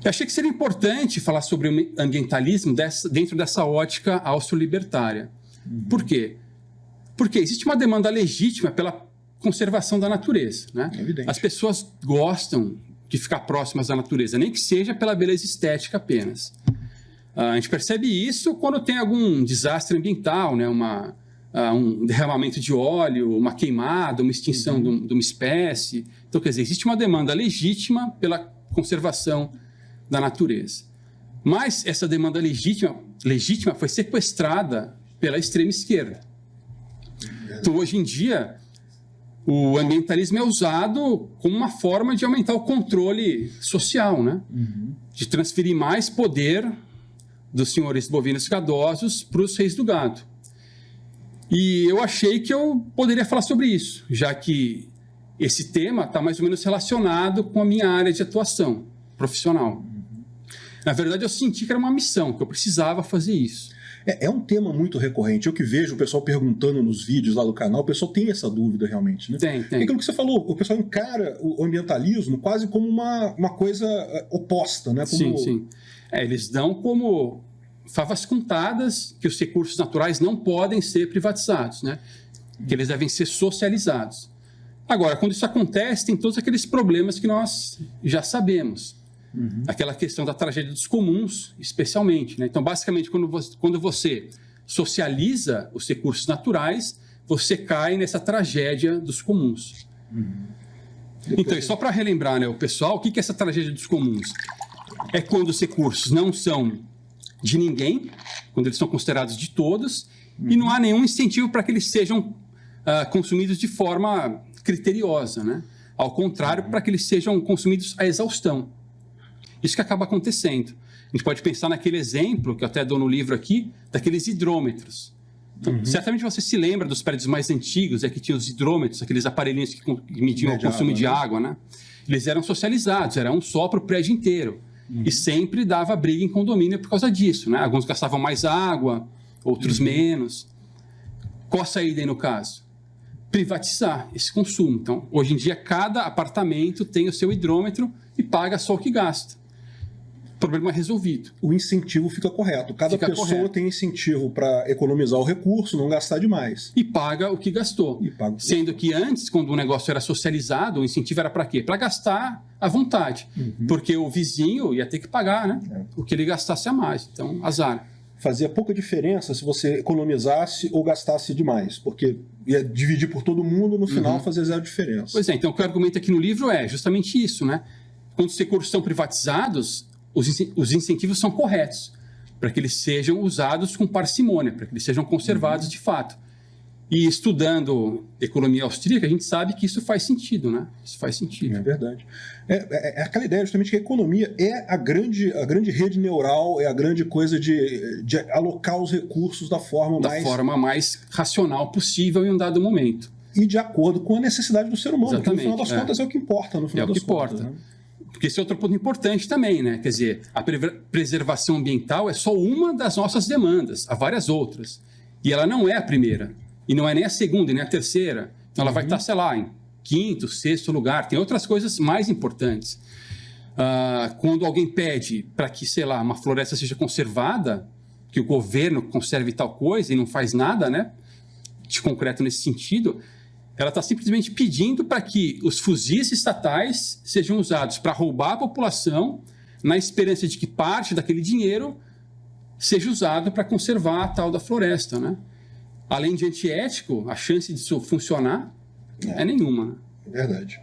Eu achei que seria importante falar sobre o ambientalismo dentro dessa ótica austro-libertária. Por quê? Porque existe uma demanda legítima pela conservação da natureza, né? É evidente. As pessoas gostam de ficar próximas da natureza, nem que seja pela beleza estética apenas. A gente percebe isso quando tem algum desastre ambiental, né? Um derramamento de óleo, uma queimada, uma extinção de uma espécie. Então, quer dizer, existe uma demanda legítima pela conservação da natureza. Mas essa demanda legítima foi sequestrada pela extrema esquerda. Então, hoje em dia, o ambientalismo é usado como uma forma de aumentar o controle social, né? De transferir mais poder dos senhores bovinos gadosos para os reis do gado. E eu achei que eu poderia falar sobre isso, já que esse tema está mais ou menos relacionado com a minha área de atuação profissional. Na verdade, eu senti que era uma missão, que eu precisava fazer isso. É um tema muito recorrente. Eu que vejo o pessoal perguntando nos vídeos lá do canal, o pessoal tem essa dúvida realmente, né? Tem. É aquilo que você falou, o pessoal encara o ambientalismo quase como uma coisa oposta, né? Como... Sim. Eles dão como favas contadas que os recursos naturais não podem ser privatizados, né? Que eles devem ser socializados. Agora, quando isso acontece, tem todos aqueles problemas que nós já sabemos. Aquela questão da tragédia dos comuns, especialmente, né? Então, basicamente, quando você socializa os recursos naturais, você cai nessa tragédia dos comuns. Então, e só para relembrar, né, o pessoal, o que é essa tragédia dos comuns? É quando os recursos não são de ninguém, quando eles são considerados de todos, e não há nenhum incentivo para que eles sejam consumidos de forma criteriosa, né? Ao contrário, para que eles sejam consumidos à exaustão. Isso que acaba acontecendo. A gente pode pensar naquele exemplo, que eu até dou no livro aqui, daqueles hidrômetros. Então, certamente você se lembra dos prédios mais antigos, que tinham os hidrômetros, aqueles aparelhinhos que mediam o consumo de água, né? Eles eram socializados, era um só para o prédio inteiro. E sempre dava briga em condomínio por causa disso, né? Alguns gastavam mais água, outros menos. Qual a saída aí no caso? Privatizar esse consumo. Então, hoje em dia, cada apartamento tem o seu hidrômetro e paga só o que gasta. O problema é resolvido. O incentivo fica correto. Cada pessoa tem incentivo para economizar o recurso, não gastar demais. E paga o que gastou. Sendo que antes, quando o negócio era socializado, o incentivo era para quê? Para gastar à vontade. Porque o vizinho ia ter que pagar, né? O que ele gastasse a mais. Então, azar. Fazia pouca diferença se você economizasse ou gastasse demais, porque ia dividir por todo mundo, no final fazia zero diferença. Pois é, então o que eu argumento aqui no livro é justamente isso, né? Quando os recursos são privatizados, os incentivos são corretos, para que eles sejam usados com parcimônia, para que eles sejam conservados de fato. E estudando economia austríaca, a gente sabe que isso faz sentido, né? Isso faz sentido. É verdade. É aquela ideia justamente que a economia é a grande rede neural, é a grande coisa de alocar os recursos da forma mais racional possível em um dado momento. E de acordo com a necessidade do ser humano, exatamente, que no final das contas é o que importa. No final das contas, né? Porque esse é outro ponto importante também, né? Quer dizer, a preservação ambiental é só uma das nossas demandas, há várias outras. E ela não é a primeira. E não é nem a segunda, nem a terceira. Então ela vai estar, sei lá, em quinto, sexto lugar. Tem outras coisas mais importantes. Quando alguém pede para que, sei lá, uma floresta seja conservada, que o governo conserve tal coisa e não faz nada, né, de concreto nesse sentido, ela está simplesmente pedindo para que os fuzis estatais sejam usados para roubar a população, na esperança de que parte daquele dinheiro seja usado para conservar a tal da floresta, né? Além de antiético, a chance disso funcionar é nenhuma. Né? Verdade.